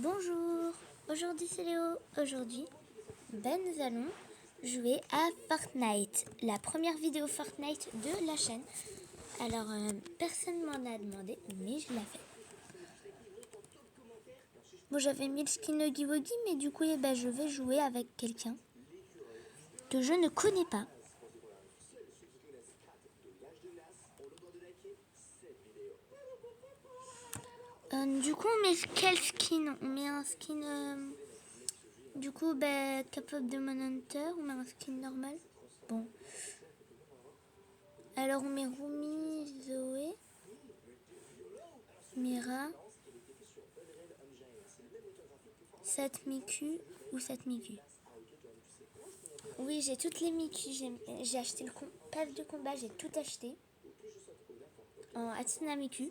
Bonjour, aujourd'hui c'est Léo. Aujourd'hui, nous allons jouer à Fortnite, la première vidéo Fortnite de la chaîne. Alors, personne m'en a demandé, mais je l'ai fait. Bon, j'avais mis le skin Huggy Wuggy, mais du coup, je vais jouer avec quelqu'un que je ne connais pas. Du coup, on met quel skin? On met un skin... Du coup, capable de Manhunter, on met un skin normal. Bon. Alors, on met Rumi, Zoé, Mira, 7 Miku ou 7 Miku. Oui, j'ai toutes les Miku. J'ai acheté le pass de combat, j'ai tout acheté. En Hatsune Miku.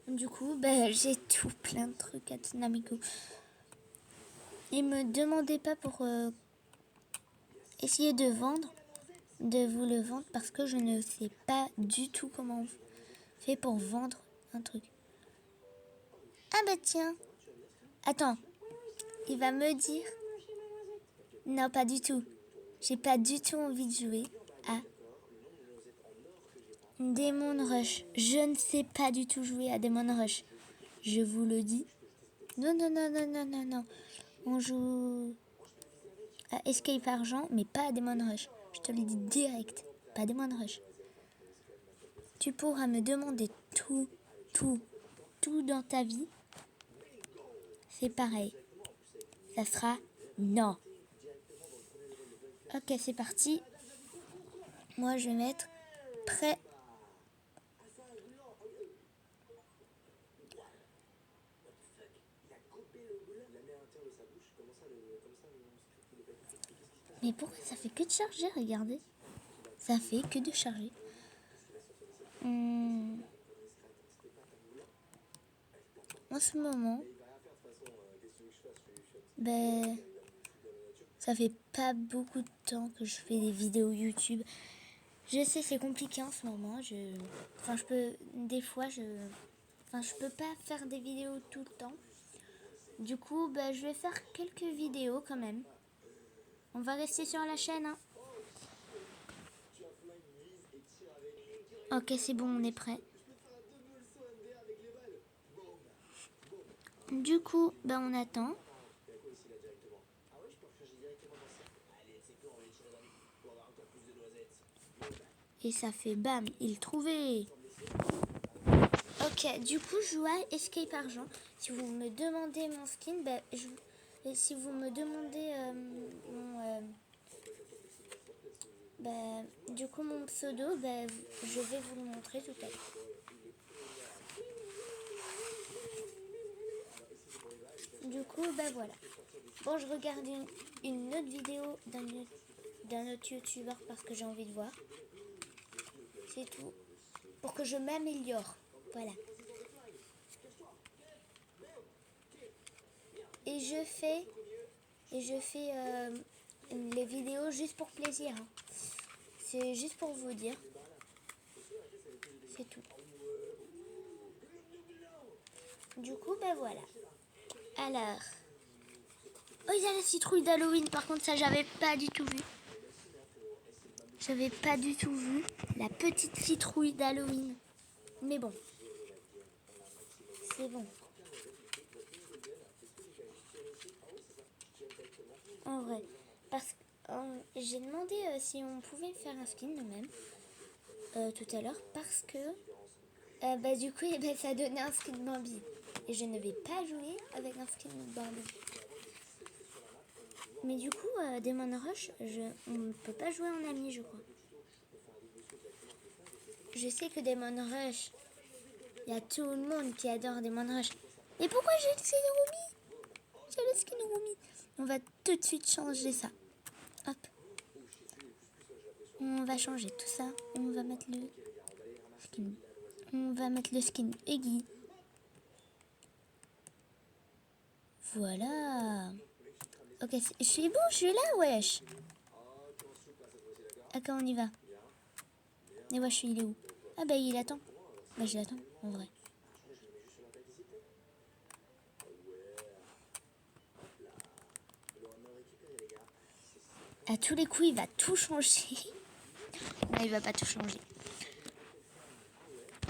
Du coup, j'ai tout plein de trucs Hatsune Miku. Et me demandez pas pour essayer de vous le vendre, parce que je ne sais pas du tout comment on fait pour vendre un truc. Ah bah tiens. Attends. Il va me dire... Non, pas du tout. J'ai pas du tout envie de jouer à Demon Rush. Je ne sais pas du tout jouer à Demon Rush. Je vous le dis. Non, non, non, non, non, non, non. On joue à Escape Argent, mais pas à Demon Rush. Je te le dis direct. Pas Demon Rush. Tu pourras me demander tout dans ta vie. C'est pareil. Ça sera non. Ok, c'est parti. Moi, je vais mettre prêt. Mais pourquoi ça fait que de charger? Regardez. Ça fait que de charger. En ce moment, ça fait pas beaucoup de temps que je fais des vidéos YouTube. Je sais, c'est compliqué en ce moment. Je peux pas faire des vidéos tout le temps. Du coup, je vais faire quelques vidéos quand même. On va rester sur la chaîne, hein. Ok, c'est bon, on est prêt. Du coup, on attend. Et ça fait bam, il trouvait. Ok, du coup, je joue à Escape Argent. Si vous me demandez mon skin, si vous me demandez du coup mon pseudo, je vais vous le montrer tout à l'heure. Du coup, voilà. Bon, je regarde une autre vidéo d'un autre youtubeur parce que j'ai envie de voir. C'est tout. Pour que je m'améliore. Voilà. Et je fais les vidéos juste pour plaisir. Hein. C'est juste pour vous dire. C'est tout. Du coup, voilà. Alors. Oh, il y a la citrouille d'Halloween. Par contre, ça, j'avais pas du tout vu. J'avais pas du tout vu la petite citrouille d'Halloween. Mais bon. C'est bon. En vrai. Parce que j'ai demandé si on pouvait faire un skin nous-mêmes tout à l'heure. Parce que du coup, ça donnait un skin Bambi. Et je ne vais pas jouer avec un skin Bambi. Mais du coup, Demon Rush, on ne peut pas jouer en ami, je crois. Je sais que Demon Rush, il y a tout le monde qui adore Demon Rush. Et pourquoi j'ai le skin Rumi? J'ai le skin Rumi. On va tout de suite changer ça. Hop. On va changer tout ça. On va mettre le skin. On va mettre le skin Huggy. Voilà. Ok, c'est bon, je suis là, wesh. Ok, on y va. Et wesh, il est où? Ah il attend. Je l'attends, en vrai. À tous les coups, il va tout changer. Non, il va pas tout changer.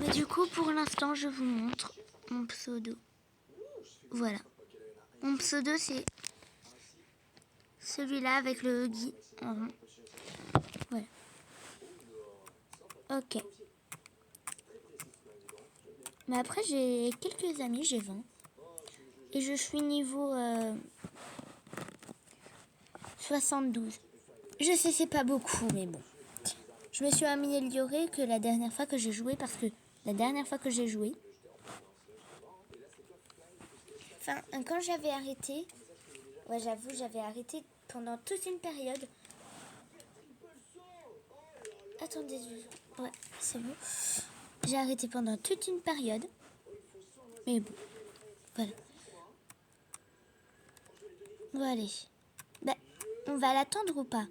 Mais du coup, pour l'instant, je vous montre mon pseudo. Voilà. Mon pseudo, c'est celui-là avec le Guy en rond. Voilà. Ok. Mais après, j'ai quelques amis, j'ai 20. Et je suis niveau 72. Je sais, c'est pas beaucoup, mais bon. Je me suis améliorée que la dernière fois que j'ai joué, parce que la dernière fois que j'ai joué... Enfin, quand j'avais arrêté... Ouais, j'avoue, j'avais arrêté pendant toute une période. Attendez, ouais, c'est bon. J'ai arrêté pendant toute une période. Mais bon, voilà. Bon, allez. Ben, on va l'attendre ou pas?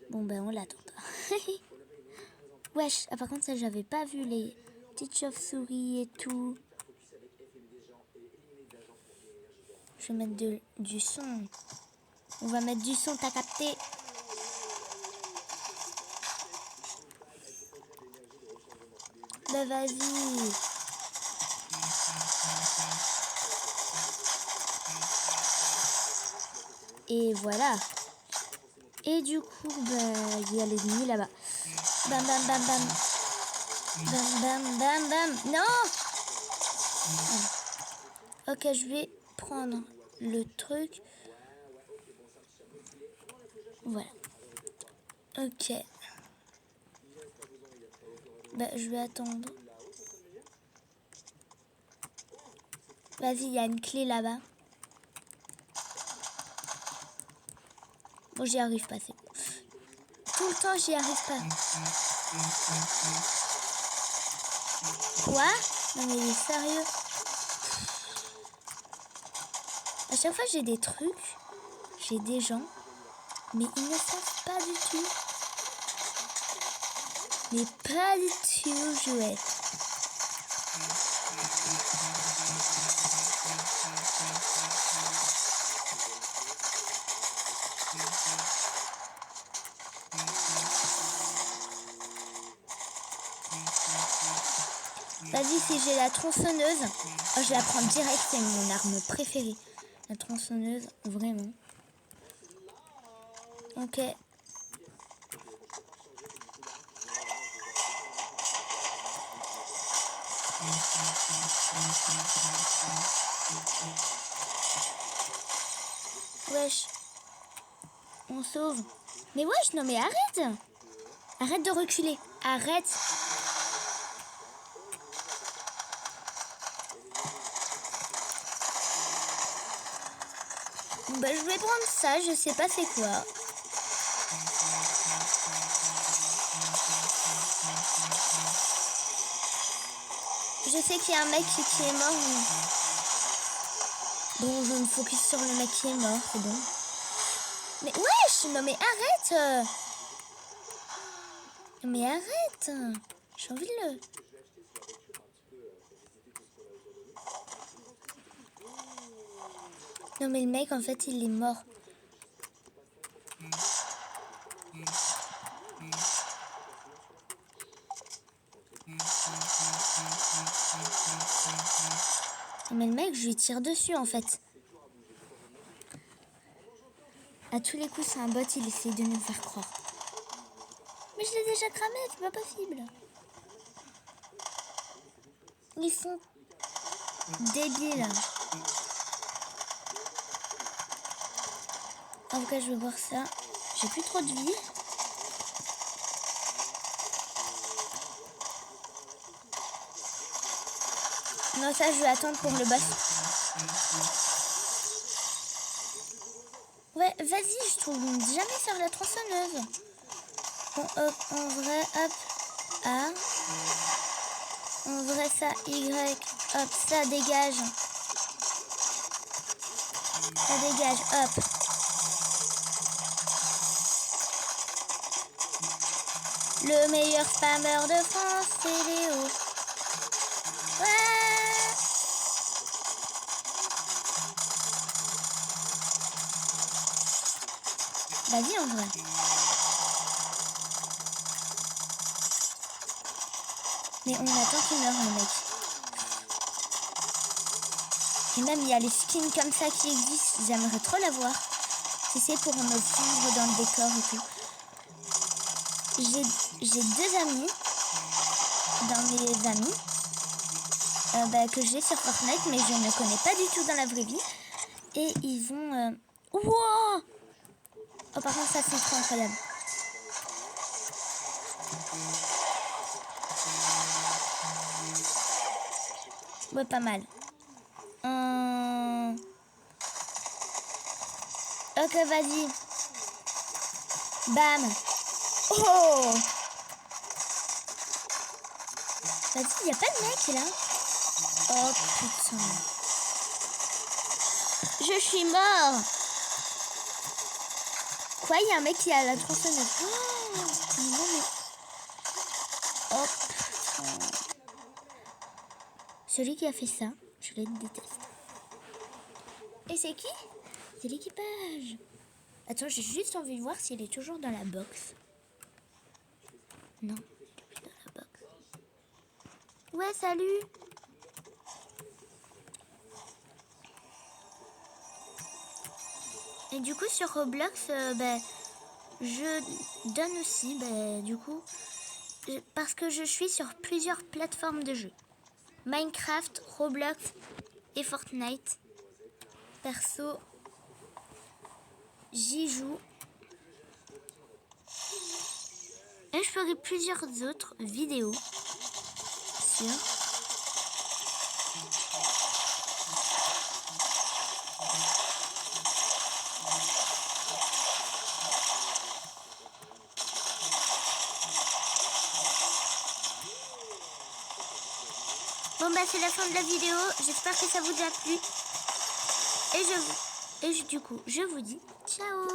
Bon, ben, on l'attend pas. Wesh, ah, par contre, ça, j'avais pas vu les petites chauves-souris et tout. Je vais mettre du son. On va mettre du son, t'as capté? Ben, vas-y. Et voilà. Et du coup, ben, il y a les ennemis là-bas. Bam, bam, bam, bam. Bam, bam, bam, bam. Non! Ok, je vais prendre le truc. Voilà. Ok. Bah, je vais attendre. Vas-y, il y a une clé là-bas. Bon, j'y arrive pas, c'est bon. Tout le temps, j'y arrive pas. Quoi? Non, mais il est sérieux. À chaque fois, j'ai des trucs. J'ai des gens. Mais ils ne savent pas du tout. Mais pas du tout jouer. Vas-y, si j'ai la tronçonneuse, oh, je la prends direct, c'est mon arme préférée. La tronçonneuse, vraiment. Ok. Wesh. On sauve. Mais wesh, non mais arrête. Arrête de reculer. Arrête. Bah, je vais prendre ça, je sais pas c'est quoi. Je sais qu'il y a un mec qui est mort. Mais... Bon, je me focus sur le mec qui est mort, c'est bon. Mais wesh, non mais arrête. Mais arrête. J'ai envie de le... Non mais le mec, en fait, il est mort. Mais le mec, je lui tire dessus, en fait. À tous les coups, c'est un bot, il essaie de nous faire croire. Mais je l'ai déjà cramé, c'est pas possible. Ils sont débiles. En tout cas, je vais voir ça. J'ai plus trop de vie. Non, ça, je vais attendre pour le boss. Ouais, vas-y, je trouve jamais sur la tronçonneuse. Bon, hop, en vrai, hop, A. En vrai, ça, Y. Hop, ça dégage. Ça dégage, hop. Le meilleur spammeur de France, c'est Léo. Ouais. Vas-y en vrai. Mais on attend qu'il meure le mec. Et même il y a les skins comme ça qui existent. J'aimerais trop l'avoir. Si c'est pour me fondre dans le décor et tout. J'ai 2 amis dans mes amis que j'ai sur Fortnite, mais je ne connais pas du tout dans la vraie vie. Et ils vont... Wow. Oh, par contre, ça, c'est trop incroyable. Ouais, pas mal. Ok, vas-y. Bam. Oh. Vas-y, il n'y a pas de mec, là. Oh, putain. Je suis mort. Quoi, il y a un mec qui a la tronçonneuse. Oh, non, mais... Oh, putain. Celui qui a fait ça, je le déteste. Et c'est qui? C'est l'équipage. Attends, j'ai juste envie de voir s'il est toujours dans la box. Non, il est plus dans la box. Ouais, salut. Et du coup, sur Roblox, je donne aussi, du coup, parce que je suis sur plusieurs plateformes de jeux. Minecraft, Roblox et Fortnite. Perso, j'y joue. Et je ferai plusieurs autres vidéos sur... Bon c'est la fin de la vidéo. J'espère que ça vous a plu. Et du coup, je vous dis ciao.